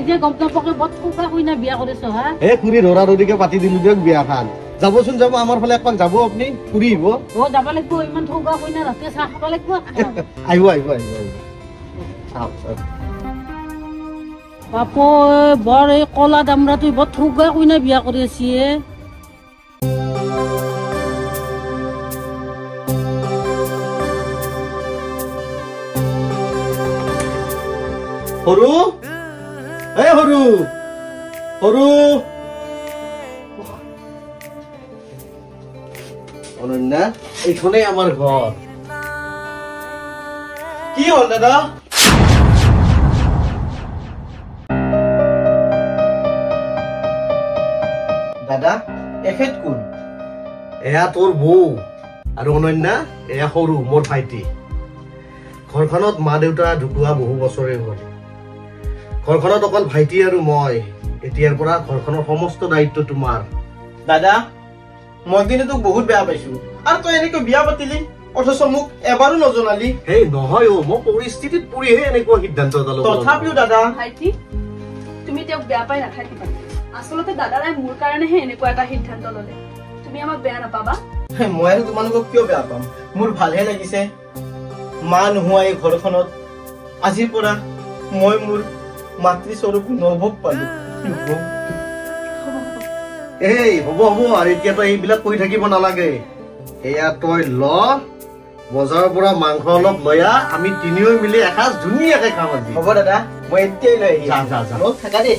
যে গম নাপাকে বত ঠোকা কইনা বিয়া কৰিছ হা এ খুৰী ধৰা ধৰিকে পাতি দিলো দিয়ক বিয়াখান যাবচোন যাব আমাৰ ফালে একপাক যাব আপুনি ফুৰি আহিব ও যাব লাগিব ইমান ঠোকা কইনা ৰাতে চাহ খাব লাগিব আহিব আহিব আহিব বাপো বৰ এই কলা দামৰাটো বৰ ঠোকা কইনা বিয়া কৰি আছে সৰু এ সৰু সৰু অনন্যা এইখনেই আমাৰ ঘৰ কি হ'ল দাদা দাদা এখেত কোন এয়া তোৰ বৌ আৰু অনন্যা এয়া সৰু মোৰ ভাইটি ঘৰখনত মা দেউতা ঢুকুৱা বহু বছৰে হ'ল ঘৰখনত অকল ভাইটি আৰু মই এতিয়াৰ পৰা ঘৰখনৰ সমস্ত দায়িত্ব তোমাৰ দাদা মই কিন্তু তোক বহুত বেয়া পাইছো আৰু তই এনেকৈ বিয়া পাতিলি অথচ মোক এবাৰো নজনালি হেই নহয় অ মই পৰিস্থিতিত পৰিহে এনেকুৱা সিদ্ধান্ত এটা ল'ব তথাপিও দাদা ভাইটি তুমি তেওঁক বেয়া পাই নাথাকিবা আচলতে দাদাৰাই মোৰ কাৰণেহে এনেকুৱা এটা সিদ্ধান্ত ল'লে তুমি আমাক বেয়া নাপাবা মই আৰু তোমালোকক কিয় বেয়া পাম মোৰ ভালহে লাগিছে মা নোহোৱা এই ঘৰখনত আজিৰ পৰা মই মোৰ মাতৃস্বৰূপ অনুভৱ পালো এই হ'ব হ'ব আৰু এতিয়া তই এইবিলাক কৰি থাকিব নালাগে এয়া তই ল বজাৰৰ পৰা মাংস অলপ লয়া আমি তিনিও মিলি এসাঁজ ধুনীয়াকে খাম আজি হ'ব দাদা মই এতিয়াই লৈ যা যা যা মোক থাকা দেই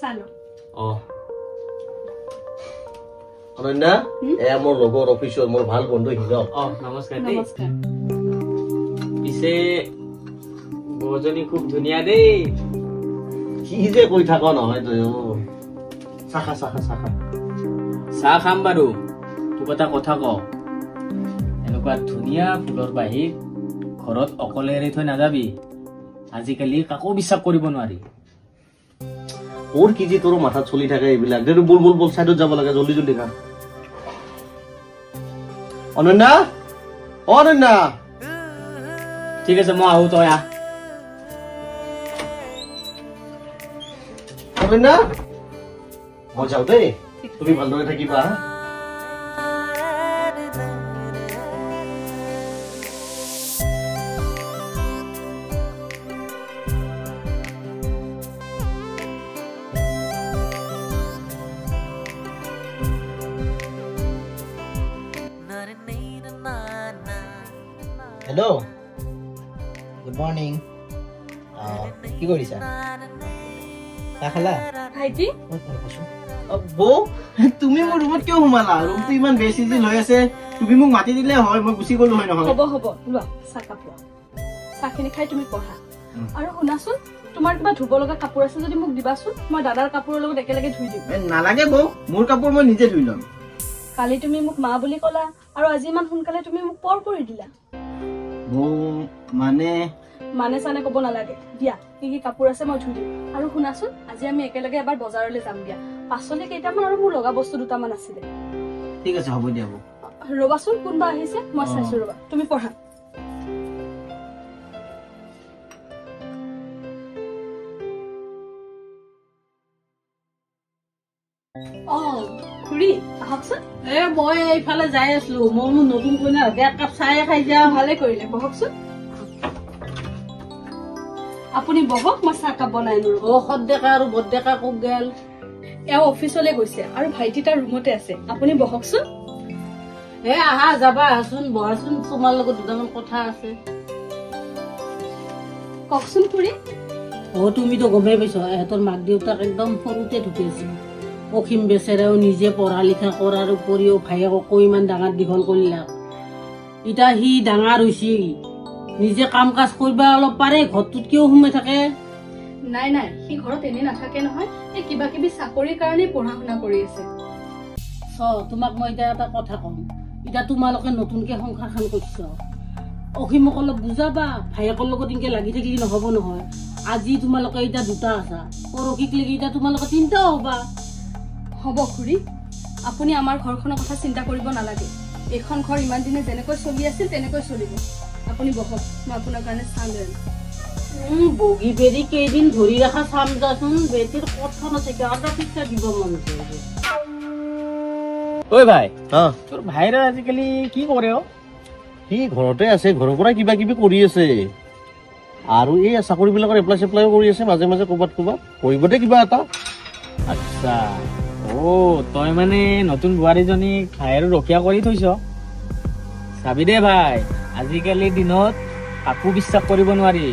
চালো অনন্যা এয়া মোৰ লগৰ অফিচৰ মোৰ ভাল বন্ধু হীৰক নমস্কাৰ পিছে বৌজনী খুব ধুনীয়া দেই কি যে কৈ থাক নহয় তই চাখা চাখা চাখা চাহ খাম বাৰু তোক এটা কথা ক এনেকুৱা ধুনীয়া ফুলৰ বাহিৰ ঘৰত অকলে এৰি থৈ নাযাবি আজিকালি কাকো বিশ্বাস কৰিব নোৱাৰি ওর কি যে তোর মাথা চলি থাকে এইবিলাক দে বল বল বল সাইডত যাব লাগে জলদি জলদি খা অনন্যা অনন্যা ঠিক আছে মই আহো তই আহ অনন্যা মই যাও দেই তুমি ভালদৰে থাকিবা হেল্ল' গুড মৰ্ণিং কি কৰিছা চাহ খালা ভাইটি বৌ তুমি মোৰ ৰুমত কিয় সোমালা ৰুমটো ইমান বেছি যি লৈ আছে তুমি মোক মাতি দিলে হয় মই গুচি গলো হয় নহয় হ'ব হ'ব লোৱা চাহকাপ লোৱা চাহখিনি খাই তুমি পঢ়া আৰু শুনাচোন তোমাৰ কিবা ধুব লগা কাপোৰ আছে যদি মোক দিবাচোন মই দাদাৰ কাপোৰৰ লগত একেলগে ধুই দিম নালাগে বৌ মোৰ কাপোৰ মই নিজে ধুই ল'ম কালি তুমি মোক মা বুলি ক'লা আৰু আজি ইমান সোনকালে তুমি মোক পৰ কৰি দিলা মানে চানে ক'ব নালাগে দিয়া কি কি কাপোৰ আছে মই ধুই দিম আৰু শুনাচোন আজি আমি একেলগে এবাৰ বজাৰলৈ যাম দিয়া পাচলি কেইটামান আৰু মোৰ লগা বস্তু দুটামান আছিলে ঠিক আছে হ'ব দিয়া বৌ ৰবাচোন কোনবা আহিছে মই চাইছো ৰবা তুমি পঢ়া খুৰী আহকচোন মই এইফালে যাই আছিলো মই নতুন কইনা এক কাপ চাহে খাই যাওঁ ভালে কৰিলে বহকচোন আপুনি বহক মই চাহকাপ বনাই আনো সদ্দেকা আৰু বদ্দেকা কোক গেল এওঁ অফিচলৈ গৈছে আৰু ভাইটি তাৰ ৰুমতে আছে আপুনি বহকচোন আহা যাবা আহাচোন বহাচোন তোমাৰ লগত দুটামান কথা আছে কওকচোন খুৰী তুমিতো গমেই পাইছ এহঁতৰ মাক দেউতাক একদম সৰুতে ঢুকাইছিল অসীম বেচেৰাও নিজে পঢ়া লিখা কৰাৰ উপৰিও ভাইয়েককো ইমান ডাঙৰ দীঘল কৰিলা এতিয়া সি ডাঙৰ হৈছে নিজে কাম কাজ কৰিব অলপ পাৰে ঘৰটোত কিয় সোমাই থাকে নাই নাই সি ঘৰত এনে নাথাকে নহয় এই কিবা কিবি চাকৰিৰ কাৰণে পঢ়া শুনা কৰি আছে তোমাক মই এতিয়া এটা কথা কম এতিয়া তোমালোকে নতুনকে সংসাৰখন কৰিছ অসীমক অলপ বুজাবা ভায়েকৰ লগত এনেকে লাগি থাকি নহ'ব নহয় আজি তোমালোকে এতিয়া দুটা আছা পৰহিক লেগি এতিয়া তোমালোকে তিনিটা হ'বা হ'ব খুৰী আপুনি আমাৰ ঘৰখনৰ কথা চিন্তা কৰিব নালাগে এইখন ঘৰ ইমান দিনে যেনেকৈ চলি আছিল তেনেকৈ চলিব আপুনি বহক মই আপোনাৰ কাৰণে চাহ লৈ আনিম বগী বেৰি কেইদিন ধৰি ৰখা চাম যাচোন বেটিৰ কথা আছে কেইটা পিঠা দিব মন যায় ঐ ভাই হা তোৰ ভাইৰে আজিকালি কি কৰে সি ঘৰতে আছে ঘৰৰ পৰা কিবা কিবি কৰি আছে আৰু এই চাকৰিবিলাকৰ এপ্লাই চেপ্লাইও কৰি আছে মাজে মাজে ক'ৰবাত কৰিবতে কিবা এটা আচ্ছা তই মানে নতুন বোৱাৰীজনীক ভাইৰো ৰখীয়া কৰি থৈছ চাবি দে ভাই আজিকালি দিনত কাকো বিশ্বাস কৰিব নোৱাৰি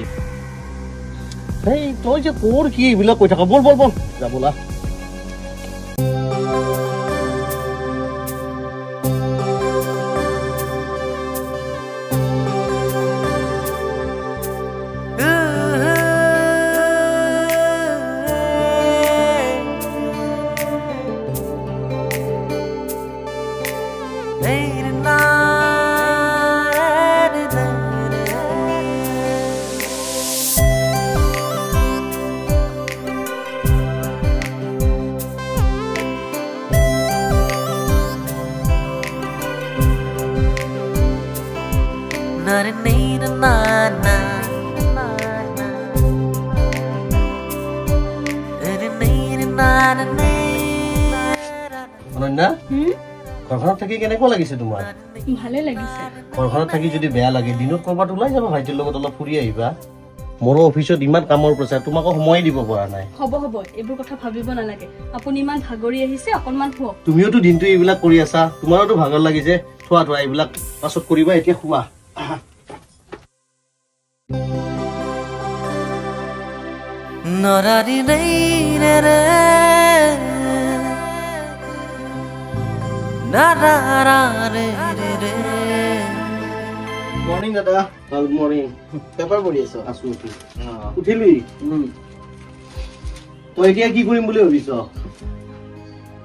এই তই যে তোৰ কি এইবিলাক কৈ থাক বল বল বল যা বোলা অনন্যা ঘৰখনত থাকি কেনেকুৱা লাগিছে তোমাৰ ভালে লাগিছে ঘৰখনত থাকি যদি বেয়া লাগে দিনত কৰবাত ওলাই যাবা ভাইটিৰ লগত অলপ ফুৰি আহিবা মোৰো অফিচত ইমান কামৰ প্ৰেছাৰ তোমাকো সময় দিব পৰা নাই হ'ব এইবোৰ কথা ভাবিব নালাগে আপুনি ইমান ভাগৰি আহিছে অকণমান শুৱক তুমিওতো দিনটো এইবিলাক কৰি আছা তোমাৰোতো ভাগৰ লাগিছে থোৱা এইবিলাক পাছত কৰিবা এতিয়া শুৱা নৰাৰি ৰে ৰে মৰ্ণিং দাদা গুড মৰ্ণিং পেপাৰ পঢ়ি আছো আছো উঠিলি তই এতিয়া কি কৰিম বুলি ভাবিছ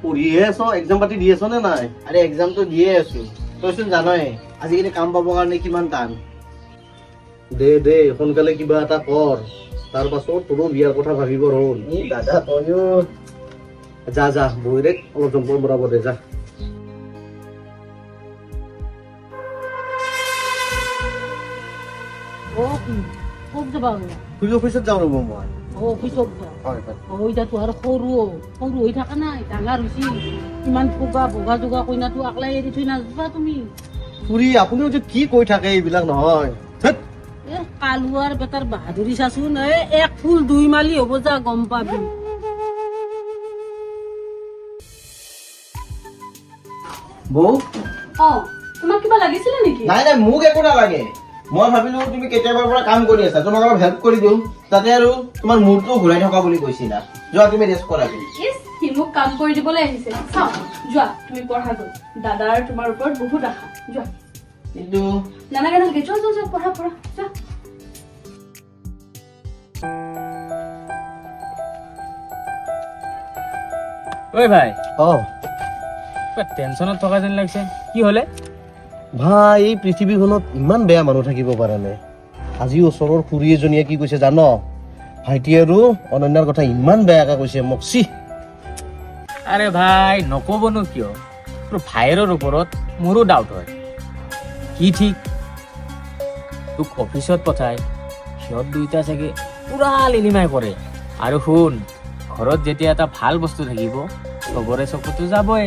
পঢ়িহে আছ এক্সাম পাতি দি আছ নে নাই আৰে এক্সামটো দিয়ে আছো তইচোন জানই আজিকালি কাম পাবৰ কাৰণে কিমান টান দে সোনকালে কিবা এটা কৰ তাৰ পাছত তোৰো বিয়াৰ কথা ভাবিব হ'ল দাদা তইও যা বহিৰে অলপ জম্পল বৰাব দে যা ক'ত যাবা খুৰী অফিচত যাওঁ ৰ'ব মই অফিচত যা এতিয়া তো আৰু সৰু হৈ থকা নাই ডাঙৰ হৈছি ইমান বগা জগা কইনাটো আকলাই এৰি থৈ নাযাবা তুমি খুৰী আপুনিও যে কি কৈ থাকে এইবিলাক নহয় কালুৱাৰ বেটাৰ বাহাদুৰি চাচোন এক ফুল দুই মালি হ'ব যা গম পাবি বৌ তোমাক কিবা লাগিছিলে নেকি নাই মোক একো নালাগে মই ভাবিলো তুমি কেতিয়াবাৰ পৰা কাম কৰি আছা তোমাক অলপ হেল্প কৰি দিওঁ তাতে আৰু তোমাৰ মূৰটো ঘূৰাই থকা বুলি কৈছিলা যোৱা তুমি ৰেষ্ট কৰা সি মোক কাম কৰি দিবলৈ আহিছে চাওঁ যোৱা তুমি পঢ়া গৈ দাদাৰ তোমাৰ ওপৰত বহুত আশা যোৱা কিন্তু নালাগে যোৱা পঢ়া যোৱা ঐ ভাই টেনচনত থকা যেন লাগিছে কি হলে ভাই এই পৃথিৱীখনত ইমান বেয়া মানুহ থাকিব পাৰে নে আজি ওচৰৰ খুৰী এজনীয়ে কি কৈছে জান ভাইটি আৰু অনন্যাৰ কথা ইমান বেয়াকে কৈছে মোক আৰে ভাই নকবনো কিয় তোৰ ভাইৰৰ ওপৰত মোৰো ডাউট হয় কি ঠিক তোক অফিচত পঠাই সিহঁত দুইটা চাগে পুৰা লিলিমাই কৰে আৰু শুন ঘৰত যেতিয়া এটা ভাল বস্তু থাকিব চবৰে চকুতো যাবই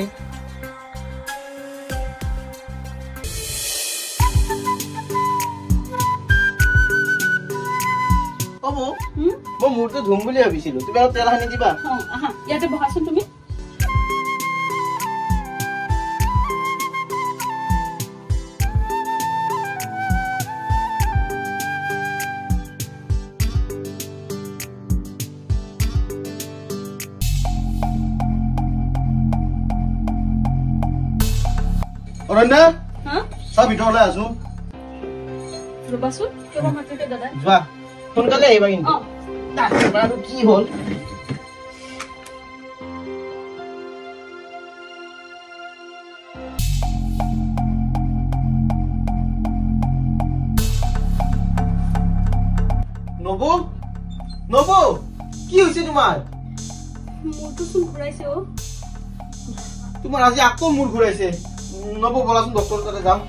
মই মূৰটো ধুম বুলি ভাবিছিলো তুমি অলপ তেল সানি দিবা ইয়াতে বহাচোন তুমি অনন্যা চা ভিতৰলৈ আছো ৰবাচোন কিয় মাতিছে দাদা যোৱা সোনকালে আহিবা কিন্তু আৰু কি হ'ল নব কি হৈছে তোমাৰ? মোৰটো চোন ঘূৰাইছে অ'। তোমাৰ আজি আকৌ মূৰ ঘূৰাইছে। নব বলাচোন ডক্টৰৰ তাতে যাম।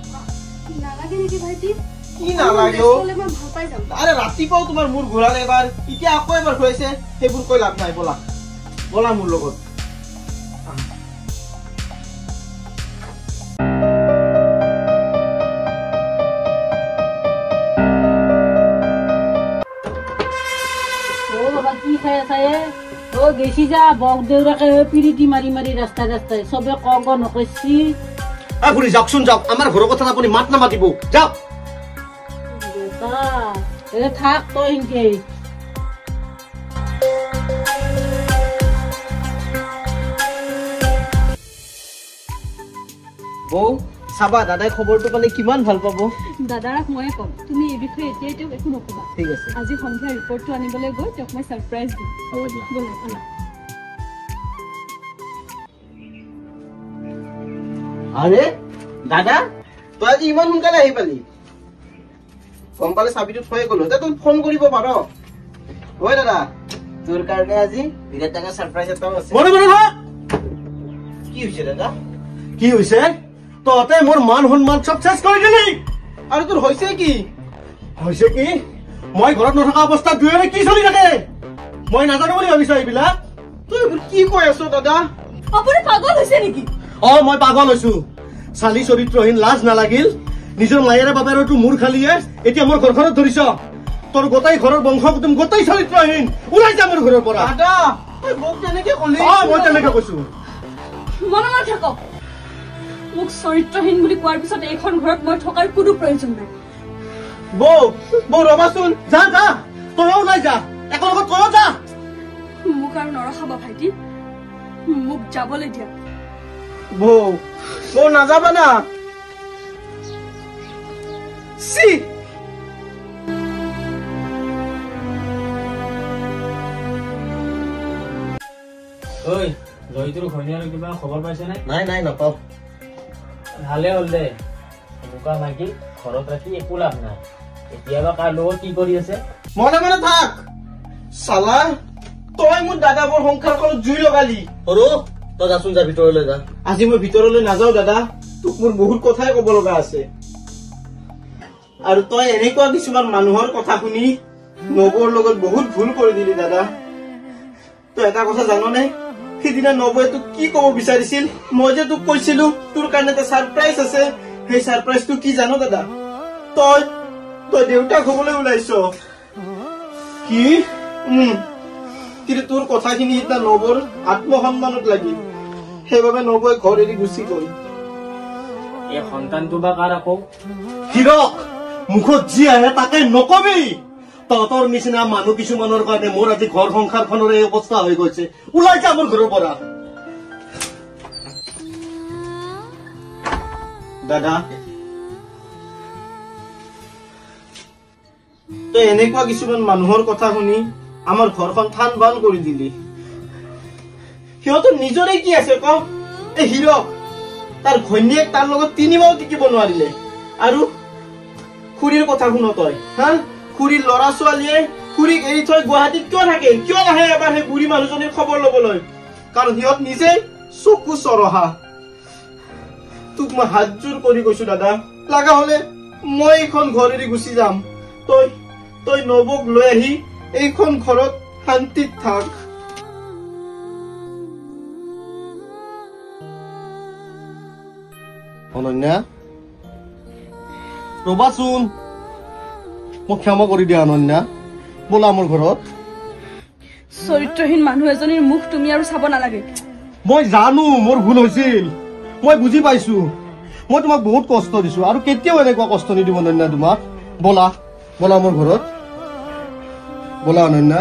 নালাগে নেকি ভাইটি? কি নালাগে অ? মই ভাল পাই যাম। আৰে ৰাতিপুৱাও তোমাৰ মূৰ ঘূৰালে এবাৰ, এতিয়া আকৌ এবাৰ ঘূৰাইছে। সেইবোৰ কৈ লাভ নাই, বলা বলা মোৰ লগত। কি খাই আছা গেছি যা বক দেউৰাকে পিৰিতি মাৰি মাৰি ৰাস্তাই ৰাস্তাই চবে কগ নকৈছি। খুৰী যাওকচোন যাওক, আমাৰ ঘৰৰ কথা আপুনি মাত নামাতিব, যাওক। থাক তই সেনকে। বৌ চাবা দাদাই খবৰটো পালে কিমান ভাল পাব। দাদাক ময়ে ক'ম, তুমি এই বিষয়ে এতিয়াই তেওঁক একো নকবা। ঠিক আছে। আজি সন্ধিয়া ৰিপৰ্টটো আনিবলৈ গৈ তেওঁক মই ছাৰপ্ৰাইজ দিম। হ'ব দিয়া। ব'লা, ব'লা। আৰে দাদা তই আজি ইমান সোনকালে আহি পালি? গম পালে চাবিটো থৈ গলো, তই ফোন কৰিব পাৰ। ঐ দাদা তোৰ কাৰণে আজি বিৰাট ডাঙৰ ছাৰপ্ৰাইজ এটাও আছে। কি হৈছে দাদা? কি হৈছে? তহঁতে মোৰ মান সন্মান চব চেচ কৰি দিলি। আৰু তোৰ হৈছে কি? হৈছে কি? মই ঘৰত নথকা অৱস্থাত দুয়োৰে কি চলি থাকে মই নাজানো বুলি ভাবিছ এইবিলাক? তই এইবোৰ কি কৈ আছ দাদা? আপুনি পাগল হৈছে নেকি? মই পাগল হৈছো। চালি চৰিত্ৰহীন, লাজ নালাগিল? নিজৰ মায়েৰে বাপেৰে তোৰ মূৰ খালিয়ে এতিয়া মোৰ ঘৰখনত ধৰিছ। তোৰ গোটেই ঘৰৰ বংশ কুটুম গোটেই চৰিত্ৰহীন, ওলাই যা মোৰ ঘৰৰ পৰা। দাদা তই মোক তেনেকে কলি? মই তেনেকে কৈছো। মনে থাকক, মোক চৰিত্ৰহীন বুলি কোৱাৰ পিছত এইখন ঘৰত মই থকাৰ কোনো প্ৰয়োজন নাই। বৌ বৌ ৰবাচোন। যা যা, তইও ওলাই যা, একেলগত তইও যা। মোক আৰু নৰখাবা ভাইটি, মোক যাবলৈ দিয়া। বৌ বৌ নাযাবা না। চি ঐ জয়ীটোৰ ঘৈণীয়েৰ কিবা খবৰ পাইছে নে? নাই নাই নাপাও। ভালে হ'ল দে, এনেকুৱা মাইকী ঘৰত ৰাখি একো লাভ নাই। এতিয়াবা কাৰ লগত কি কৰি আছে? মনে মনে থাক চালা। তই মোৰ দাদাবোৰ সংসাৰখনত জুই লগালি। সৰু তই যাচোন, যা ভিতৰলৈ যা। আজি মই ভিতৰলৈ নাযাও দাদা, তোক মোৰ বহুত কথাই কব লগা আছে। আৰু তই এনেকুৱা কিছুমান মানুহৰ কথা শুনি নবৌৰ লগত বহুত ভুল কৰি দিলি দাদা। তই এটা কথা জাননে? সিদিনা নবৌয়ে তোক কি কব বিচাৰিছিল? মই যে তোক কৈছিলো তোৰ কাৰণে এটা ছাৰপ্ৰাইজ আছে। সেই ছাৰপ্ৰাইজটো কি জানো দাদা? তই তই দেউতাক হবলৈ ওলাইছ। কি? কিন্তু তোৰ কথাখিনি এতিয়া নবৌৰ আত্মসন্মানত লাগিল। সেইবাবে নবৌয়ে ঘৰ এৰি গুচি গল। এই সন্তানটো বা কাৰ আকৌ? হিৰক, মুখত যি আহে তাকে নকবি। তহঁতৰ নিচিনা মানুহ কিছুমানৰ কাৰণে মোৰ আজি ঘৰ সংসাৰখনৰ এই অৱস্থা হৈ গৈছে। ওলাই যা মোৰ ঘৰৰ পৰা। দাদা তই এনেকুৱা কিছুমান মানুহৰ কথা শুনি আমাৰ ঘৰখন থান বান কৰি দিলি। সিহঁতৰ নিজৰে কি আছে ক? এই হীৰক তাৰ ঘৈণীয়েক তাৰ লগত 3 মাহো টিকিব নোৱাৰিলে। আৰু খুৰীৰ কথা শুন তই। হা, খুৰীৰ ল'ৰা ছোৱালীয়ে খুৰীক এৰি থৈ গুৱাহাটীত কিয় থাকে? কিয় নাহে এবাৰ সেই বুঢ়ী মানুহজনীৰ খবৰ লবলৈ? কাৰণ সিহঁত নিজে চকু চৰহা। তোক মই হাতযোৰ কৰি কৈছো দাদা, লগা হলে মই এইখন ঘৰ এৰি গুচি যাম। তই তই নবৌক লৈ আহি এইখন ঘৰত শান্তিত থাক। অনন্যা ৰবাচোন, মোক ক্ষমা কৰি দিয়া অনন্যা, ব'লা মোৰ ঘৰত। চৰিত্ৰহীন মানুহ এজনীৰ মুখ তুমি আৰু চাব নালাগে। মই জানো মোৰ ভুল হৈছিল, মই বুজি পাইছো। মই তোমাক বহুত কষ্ট দিছো আৰু কেতিয়াও এনেকুৱা কষ্ট নিদিম অনন্যা তোমাক। ব'লা ব'লা মোৰ ঘৰত, ব'লা অনন্যা।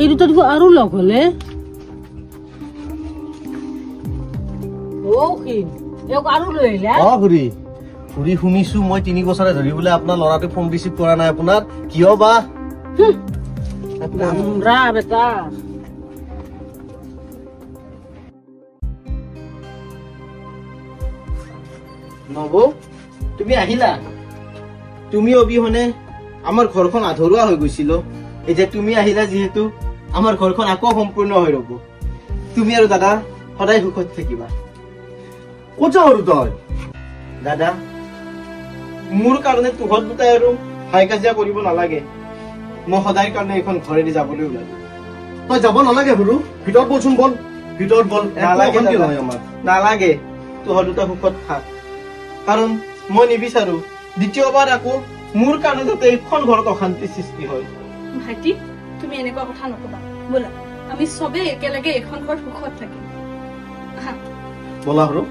এই দুটা দেখো আৰু লগ হলে। আৰু লৈ আহিলা? খুৰী খুৰী শুনিছো মই 3 বছৰে ধৰি বোলে আপোনাৰ ল'ৰাটোৱে ফোন ৰিচিভ কৰা নাই আপোনাৰ, কিয় বা? বেটা নবৌ তুমি আহিলা? তুমি অবিহনে আমাৰ ঘৰখন আধৰুৱা হৈ গৈছিল এতিয়া তুমি আহিলা যিহেতু আমাৰ ঘৰখন আকৌ সম্পূৰ্ণ হৈ ৰব তুমি আৰু দাদা সদায় সুখত থাকিবা ক'ত যাৱ আৰু তই দাদা মোৰ কাৰণে তুহত দুটাই আৰু হাই কাজিয়া কৰিব নালাগে মই সদায় কাৰণে এইখন ঘৰেদি যাবলৈ ওলালো তই যাব নালাগে সৰু ভিতৰত বলচোন বল ভিতৰত বল নালাগে অশান্তি দাদা। নহয় আমাৰ নালাগে তুহত দুটা সুখত থাক কাৰণ মই নিবিচাৰো দ্বিতীয়বাৰ আকৌ মোৰ কাৰণে যাতে এইখন ঘৰত অশান্তিৰ সৃষ্টি হয় ভাইটি তুমি এনেকুৱা কথা নকবা ব'লা আমি চবেই একেলগে এখন ঘৰত সুখত থাকিম আহা বলা সৰু